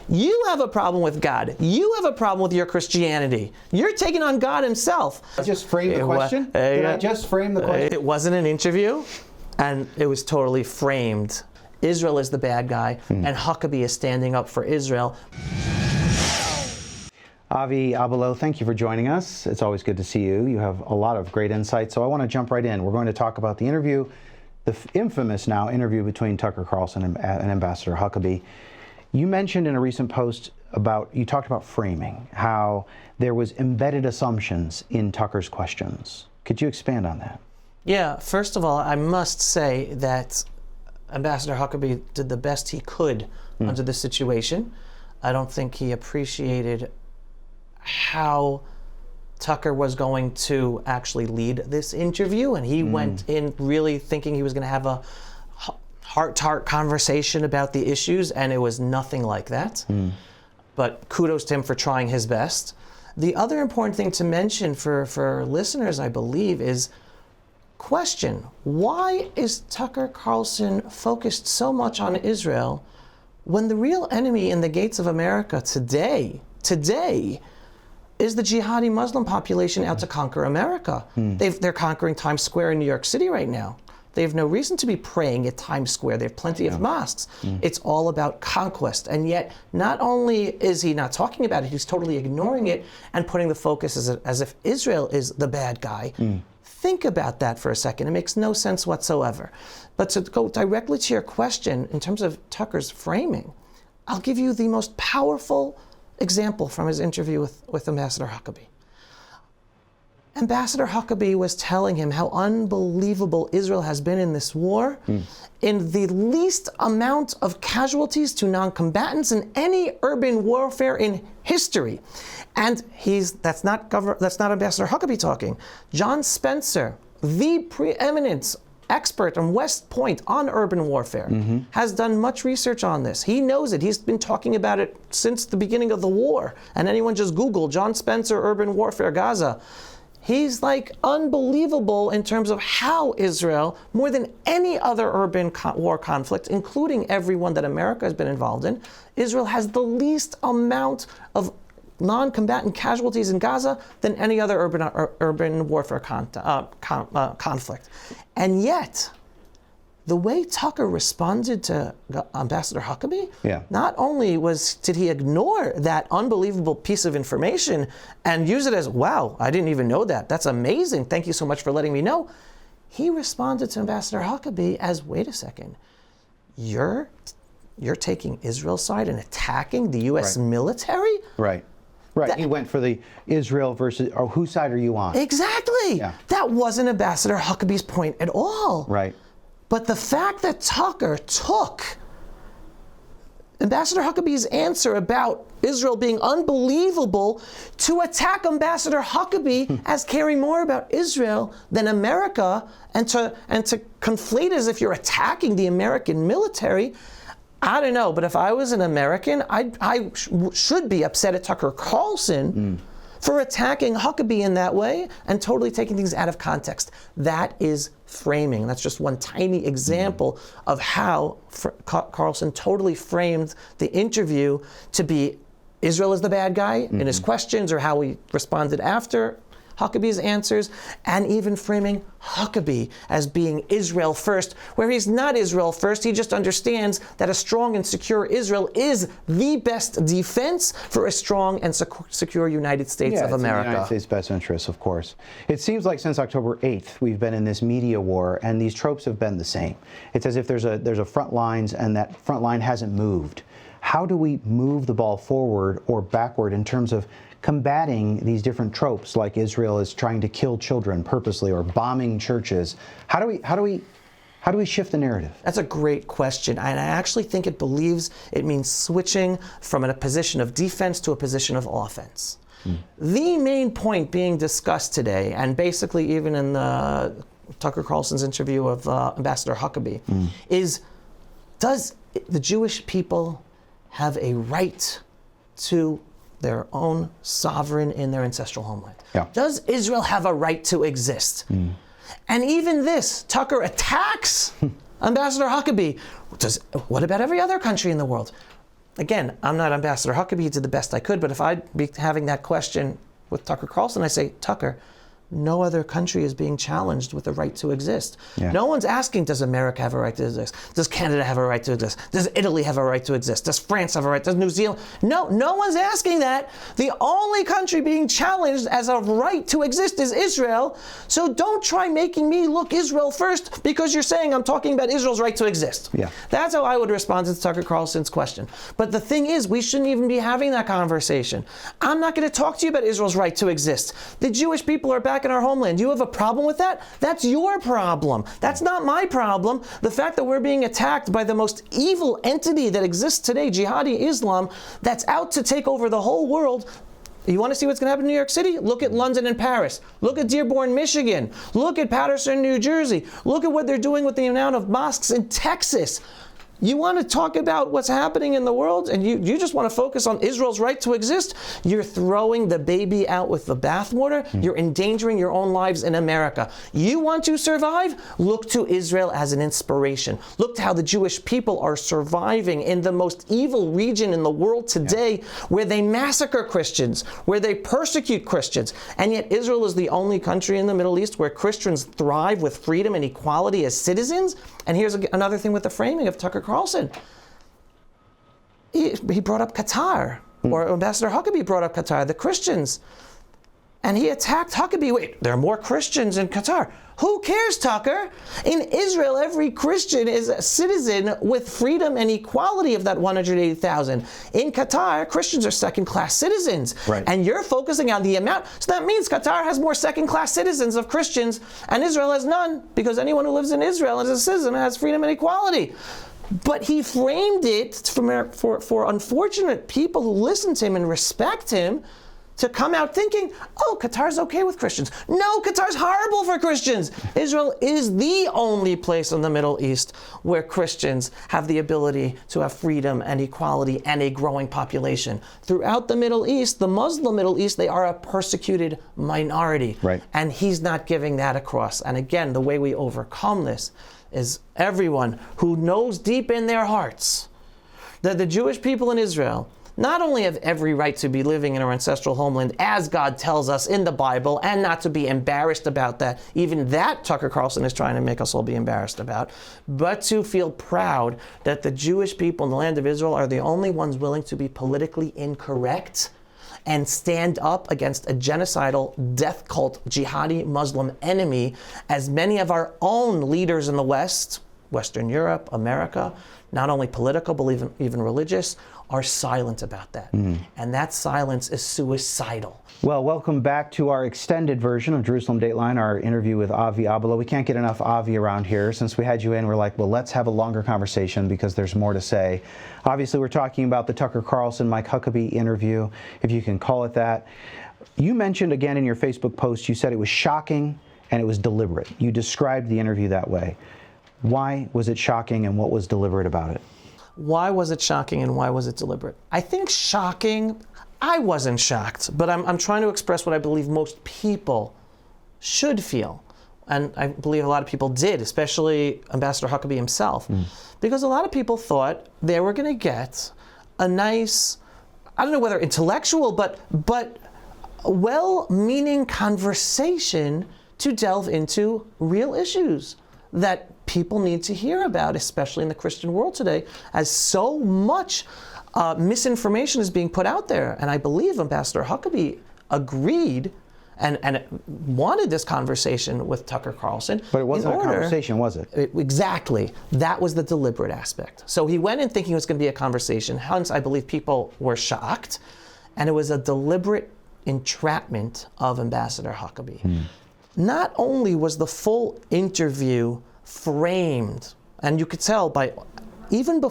You have a problem with God. You have a problem with your Christianity. You're taking on God himself. I just framed the question? Did I just frame the question? It wasn't an interview, and it was totally framed. Israel is the bad guy, and Huckabee is standing up for Israel. Avi Abelow, thank you for joining us. It's always good to see you. You have a lot of great insight, so I want to jump right in. We're going to talk about the interview, the infamous now interview between Tucker Carlson and Ambassador Huckabee. You mentioned in a recent post you talked about framing, how there was embedded assumptions in Tucker's questions. Could you expand on that? Yeah, first of all, I must say that Ambassador Huckabee did the best he could under the situation. I don't think he appreciated how Tucker was going to actually lead this interview, and he went in really thinking he was going to have a heart-to-heart conversation about the issues, and it was nothing like that. But kudos to him for trying his best. The other important thing to mention for listeners, I believe, is question, why is Tucker Carlson focused so much on Israel when the real enemy in the gates of America today is the jihadi Muslim population out to conquer America? They're conquering Times Square in New York City right now. They have no reason to be praying at Times Square. They have plenty of mosques. It's all about conquest. And yet, not only is he not talking about it, he's totally ignoring it and putting the focus as if Israel is the bad guy. Think about that for a second. It makes no sense whatsoever. But to go directly to your question, in terms of Tucker's framing, I'll give you the most powerful example from his interview with Ambassador Huckabee. Ambassador Huckabee was telling him how unbelievable Israel has been in this war, in the least amount of casualties to non-combatants in any urban warfare in history. And that's not Ambassador Huckabee talking. John Spencer, the preeminent expert on West Point on urban warfare, has done much research on this. He knows it. He's been talking about it since the beginning of the war. And anyone just Google John Spencer, urban warfare, Gaza. He's like unbelievable in terms of how Israel, more than any other urban war conflict, including every one that America has been involved in, Israel has the least amount of non-combatant casualties in Gaza than any other urban warfare conflict. And yet, the way Tucker responded to Ambassador Huckabee, not only did he ignore that unbelievable piece of information and use it as, wow, I didn't even know that. That's amazing. Thank you so much for letting me know. He responded to Ambassador Huckabee as, wait a second, you're taking Israel's side and attacking the U.S. military? Right. He went for the Israel versus, or whose side are you on? Exactly. Yeah. That wasn't Ambassador Huckabee's point at all. Right. But the fact that Tucker took Ambassador Huckabee's answer about Israel being unbelievable to attack Ambassador Huckabee as caring more about Israel than America, and to conflate as if you're attacking the American military, I don't know. But if I was an American, I should be upset at Tucker Carlson for attacking Huckabee in that way and totally taking things out of context. That is framing. That's just one tiny example of how Carlson totally framed the interview to be Israel is the bad guy in his questions, or how he responded after Huckabee's answers, and even framing Huckabee as being Israel first, where he's not Israel first. He just understands that a strong and secure Israel is the best defense for a strong and secure United States of America. In the United States' best interests, of course. It seems like since October 8th, we've been in this media war, and these tropes have been the same. It's as if there's a front lines, and that front line hasn't moved. How do we move the ball forward or backward in terms of combating these different tropes, like Israel is trying to kill children purposely or bombing churches? How do we shift the narrative? That's a great question, and I actually think it means switching from a position of defense to a position of offense. The main point being discussed today, and basically even in the Tucker Carlson's interview of Ambassador Huckabee, is, does the Jewish people have a right to their own sovereign in their ancestral homeland? Does Israel have a right to exist? And even this, Tucker attacks Ambassador Huckabee. What about every other country in the world? again, I'm not Ambassador Huckabee, he did the best I could, but if I'd be having that question with Tucker Carlson, I say, Tucker, no other country is being challenged with the right to exist. Yeah. No one's asking, does America have a right to exist? Does Canada have a right to exist? Does Italy have a right to exist? Does France have a right? Does New Zealand? No one's asking that. The only country being challenged as a right to exist is Israel. So don't try making me look Israel first because you're saying I'm talking about Israel's right to exist. Yeah. That's how I would respond to Tucker Carlson's question. But the thing is, we shouldn't even be having that conversation. I'm not going to talk to you about Israel's right to exist. The Jewish people are back in our homeland. You have a problem with that? That's your problem. That's not my problem. The fact that we're being attacked by the most evil entity that exists today, jihadi Islam, that's out to take over the whole world. You want to see what's going to happen in New York City? Look at London and Paris. Look at Dearborn, Michigan. Look at Paterson, New Jersey. Look at what they're doing with the amount of mosques in Texas. You want to talk about what's happening in the world and you just want to focus on Israel's right to exist? You're throwing the baby out with the bathwater. You're endangering your own lives in America. You want to survive? Look to Israel as an inspiration. Look to how the Jewish people are surviving in the most evil region in the world today, where they massacre Christians, where they persecute Christians. And yet Israel is the only country in the Middle East where Christians thrive with freedom and equality as citizens. And here's another thing with the framing of Tucker Carlson. He brought up Qatar, or Ambassador Huckabee brought up Qatar, the Christians. And he attacked Huckabee. Wait, there are more Christians in Qatar. Who cares, Tucker? In Israel, every Christian is a citizen with freedom and equality of that 180,000. In Qatar, Christians are second-class citizens. Right. And you're focusing on the amount. So that means Qatar has more second-class citizens of Christians, and Israel has none, because anyone who lives in Israel as a citizen has freedom and equality. But he framed it for unfortunate people who listen to him and respect him to come out thinking, oh, Qatar's okay with Christians. No, Qatar's horrible for Christians. Israel is the only place in the Middle East where Christians have the ability to have freedom and equality and a growing population. Throughout the Middle East, the Muslim Middle East, they are a persecuted minority. Right. And he's not giving that across. And again, the way we overcome this is everyone who knows deep in their hearts that the Jewish people in Israel not only have every right to be living in our ancestral homeland as God tells us in the Bible, and not to be embarrassed about that, even that Tucker Carlson is trying to make us all be embarrassed about, but to feel proud that the Jewish people in the land of Israel are the only ones willing to be politically incorrect and stand up against a genocidal, death cult, jihadi Muslim enemy, as many of our own leaders in the West, Western Europe, America, not only political but even religious, are silent about that. And that silence is suicidal. Well, welcome back to our extended version of Jerusalem Dateline, our interview with Avi Abelow. We can't get enough Avi around here. Since we had you in, we're like, well, let's have a longer conversation because there's more to say. Obviously, we're talking about the Tucker Carlson, Mike Huckabee interview, if you can call it that. You mentioned again in your Facebook post, you said it was shocking and it was deliberate. You described the interview that way. Why was it shocking and what was deliberate about it? Why was it shocking and why was it deliberate? I think shocking, I wasn't shocked, but I'm trying to express what I believe most people should feel. And I believe a lot of people did, especially Ambassador Huckabee himself. Because a lot of people thought they were going to get a nice, I don't know whether intellectual, but well-meaning conversation to delve into real issues that people need to hear about, especially in the Christian world today, as so much misinformation is being put out there. And I believe Ambassador Huckabee agreed and wanted this conversation with Tucker Carlson. But it wasn't a conversation, was it? Exactly. That was the deliberate aspect. So he went in thinking it was going to be a conversation. Hence, I believe people were shocked. And it was a deliberate entrapment of Ambassador Huckabee. Not only was the full interview framed, and you could tell by even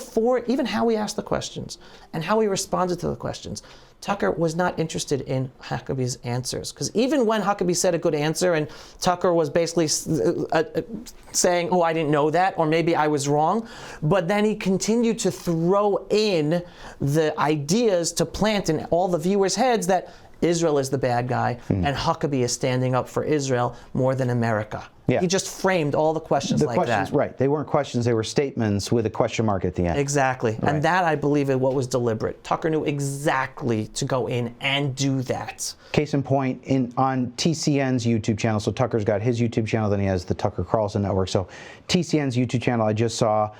how he asked the questions and how he responded to the questions, Tucker was not interested in Huckabee's answers. Because even when Huckabee said a good answer and Tucker was basically saying, oh, I didn't know that, or maybe I was wrong, but then he continued to throw in the ideas to plant in all the viewers' heads that Israel is the bad guy, and Huckabee is standing up for Israel more than America. Yeah. He just framed all the questions like that. Right. They weren't questions, they were statements with a question mark at the end. Exactly. Right. And that, I believe, is what was deliberate. Tucker knew exactly to go in and do that. Case in point, on TCN's YouTube channel, so Tucker's got his YouTube channel, then he has the Tucker Carlson Network. So TCN's YouTube channel, I just saw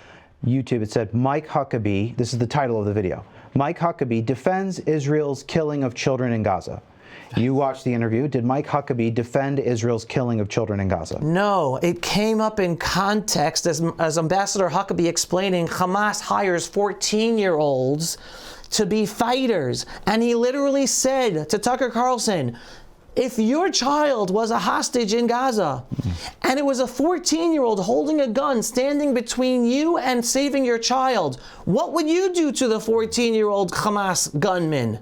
YouTube, it said Mike Huckabee, this is the title of the video, Mike Huckabee defends Israel's killing of children in Gaza. You watched the interview. Did Mike Huckabee defend Israel's killing of children in Gaza? No, it came up in context as Ambassador Huckabee explaining Hamas hires 14-year-olds to be fighters. And he literally said to Tucker Carlson, if your child was a hostage in Gaza and it was a 14-year-old holding a gun standing between you and saving your child, what would you do to the 14-year-old Hamas gunman?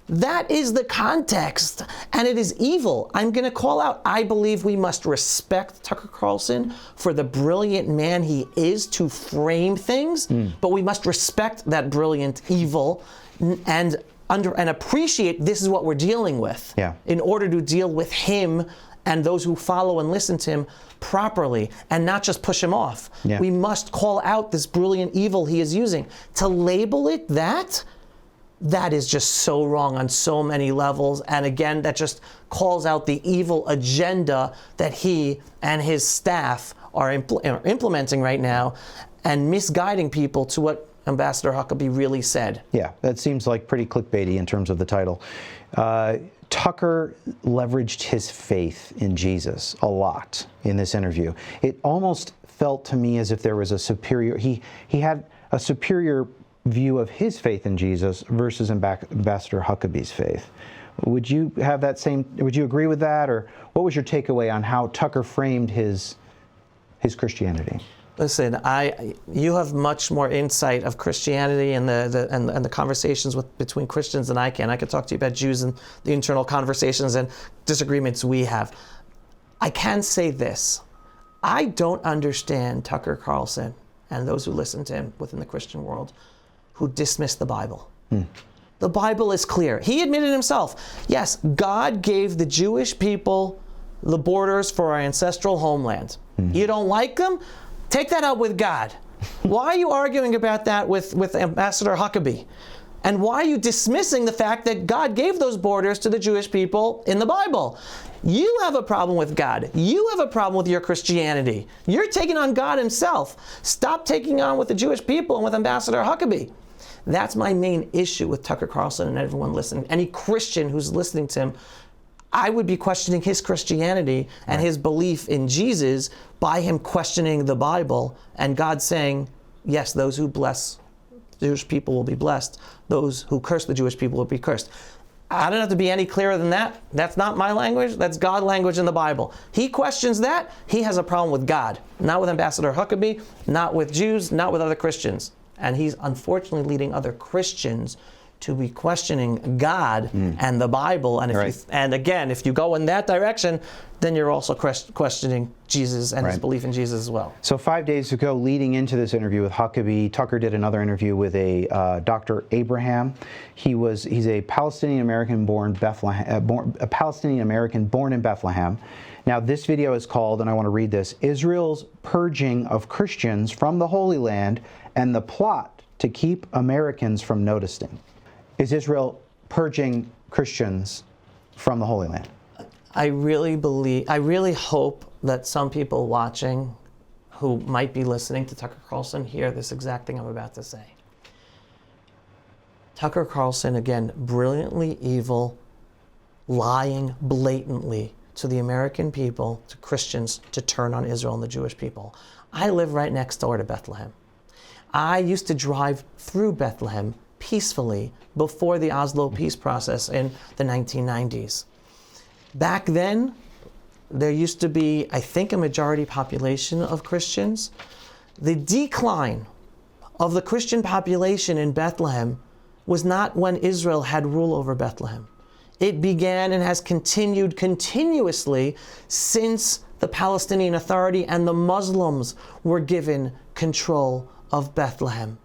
That is the context, and it is evil. I'm going to call out, I believe we must respect Tucker Carlson for the brilliant man he is to frame things, but we must respect that brilliant evil and appreciate this is what we're dealing with in order to deal with him and those who follow and listen to him properly and not just push him off. We must call out this brilliant evil he is using. To label it that is just so wrong on so many levels. And again, that just calls out the evil agenda that he and his staff are implementing right now and misguiding people to what Ambassador Huckabee really said. Yeah, that seems like pretty clickbaity in terms of the title. Tucker leveraged his faith in Jesus a lot in this interview. It almost felt to me as if there was a superior, he had a superior view of his faith in Jesus versus Ambassador Huckabee's faith. Would you have that same, would you agree with that? Or what was your takeaway on how Tucker framed his Christianity? Listen, you have much more insight of Christianity and the conversations between Christians than I can. I could talk to you about Jews and the internal conversations and disagreements we have. I can say this. I don't understand Tucker Carlson and those who listen to him within the Christian world who dismiss the Bible. The Bible is clear. He admitted himself, yes, God gave the Jewish people the borders for our ancestral homeland. You don't like them? Take that out with God. Why are you arguing about that with Ambassador Huckabee? And why are you dismissing the fact that God gave those borders to the Jewish people in the Bible? You have a problem with God. You have a problem with your Christianity. You're taking on God himself. Stop taking on with the Jewish people and with Ambassador Huckabee. That's my main issue with Tucker Carlson and everyone listening. Any Christian who's listening to him, I would be questioning his Christianity and his belief in Jesus by him questioning the Bible and God saying, yes, those who bless the Jewish people will be blessed. Those who curse the Jewish people will be cursed. I don't have to be any clearer than that. That's not my language. That's God language in the Bible. He questions that. He has a problem with God, not with Ambassador Huckabee, not with Jews, not with other Christians. And he's unfortunately leading other Christians to be questioning God and the Bible. And if you go in that direction, then you're also questioning Jesus and his belief in Jesus as well. So 5 days ago, leading into this interview with Huckabee, Tucker did another interview with a Dr. Abraham. He's a Palestinian American born in Bethlehem. Now this video is called, and I want to read this, Israel's Purging of Christians from the Holy Land and the Plot to Keep Americans from Noticing. Is Israel purging Christians from the Holy Land? I really hope that some people watching who might be listening to Tucker Carlson hear this exact thing I'm about to say. Tucker Carlson, again, brilliantly evil, lying blatantly to the American people, to Christians, to turn on Israel and the Jewish people. I live right next door to Bethlehem. I used to drive through Bethlehem peacefully before the Oslo peace process in the 1990s. Back then, there used to be, I think, a majority population of Christians. The decline of the Christian population in Bethlehem was not when Israel had rule over Bethlehem. It began and has continued continuously since the Palestinian Authority and the Muslims were given control of Bethlehem.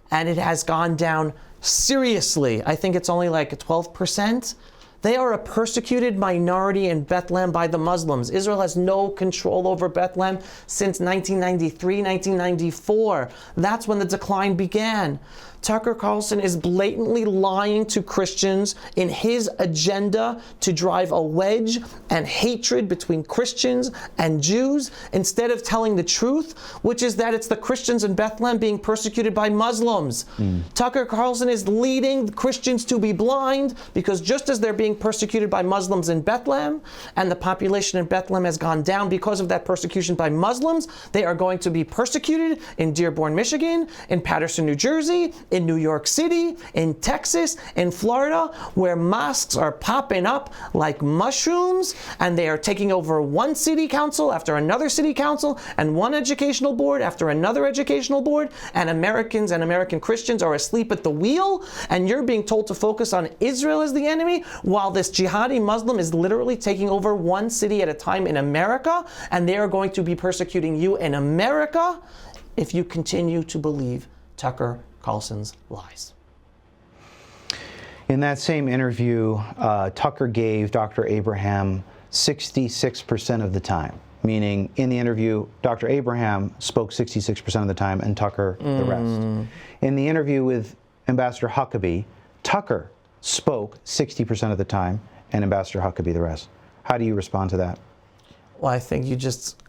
And it has gone down seriously. I think it's only like 12% They are a persecuted minority in Bethlehem by the Muslims. Israel has no control over Bethlehem since 1993, 1994. That's when the decline began. Tucker Carlson is blatantly lying to Christians in his agenda to drive a wedge and hatred between Christians and Jews, instead of telling the truth, which is that it's the Christians in Bethlehem being persecuted by Muslims. Tucker Carlson is leading Christians to be blind, because just as they're being persecuted by Muslims in Bethlehem, and the population in Bethlehem has gone down because of that persecution by Muslims, they are going to be persecuted in Dearborn, Michigan, in Paterson, New Jersey, in New York City, in Texas, in Florida, where mosques are popping up like mushrooms, and they are taking over one city council after another city council, and one educational board after another educational board, and Americans and American Christians are asleep at the wheel, and you're being told to focus on Israel as the enemy, while this jihadi Muslim is literally taking over one city at a time in America, and they are going to be persecuting you in America if you continue to believe Tucker Carlson's lies. In that same interview, Tucker gave Dr. Abraham 66% of the time, meaning in the interview, Dr. Abraham spoke 66% of the time and Tucker the rest. In the interview with Ambassador Huckabee, Tucker spoke 60% of the time and Ambassador Huckabee the rest. How do you respond to that? Well, I think you just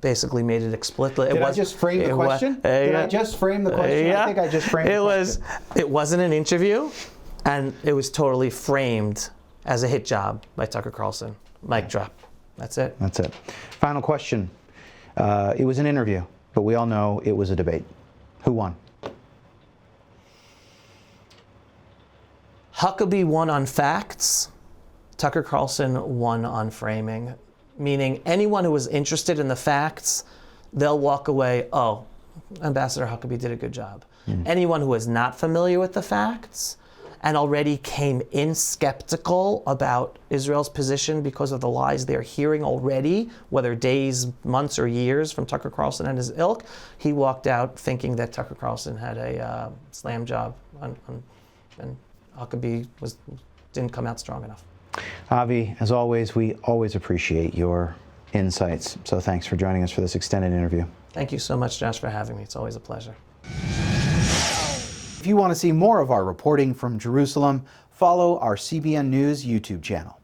basically made it explicit. Did I just frame the question? Did I just frame the question? Yeah. I think I just framed the question. It wasn't an interview, and it was totally framed as a hit job by Tucker Carlson. Mic drop. That's it. That's it. Final question. It was an interview, but we all know it was a debate. Who won? Huckabee won on facts. Tucker Carlson won on framing. Meaning anyone who was interested in the facts, they'll walk away, oh, Ambassador Huckabee did a good job. Anyone who is not familiar with the facts and already came in skeptical about Israel's position because of the lies they're hearing already, whether days, months, or years from Tucker Carlson and his ilk, he walked out thinking that Tucker Carlson had a slam job and Huckabee didn't come out strong enough. Avi, as always, we always appreciate your insights. So thanks for joining us for this extended interview. Thank you so much, Josh, for having me. It's always a pleasure. If you want to see more of our reporting from Jerusalem, follow our CBN News YouTube channel.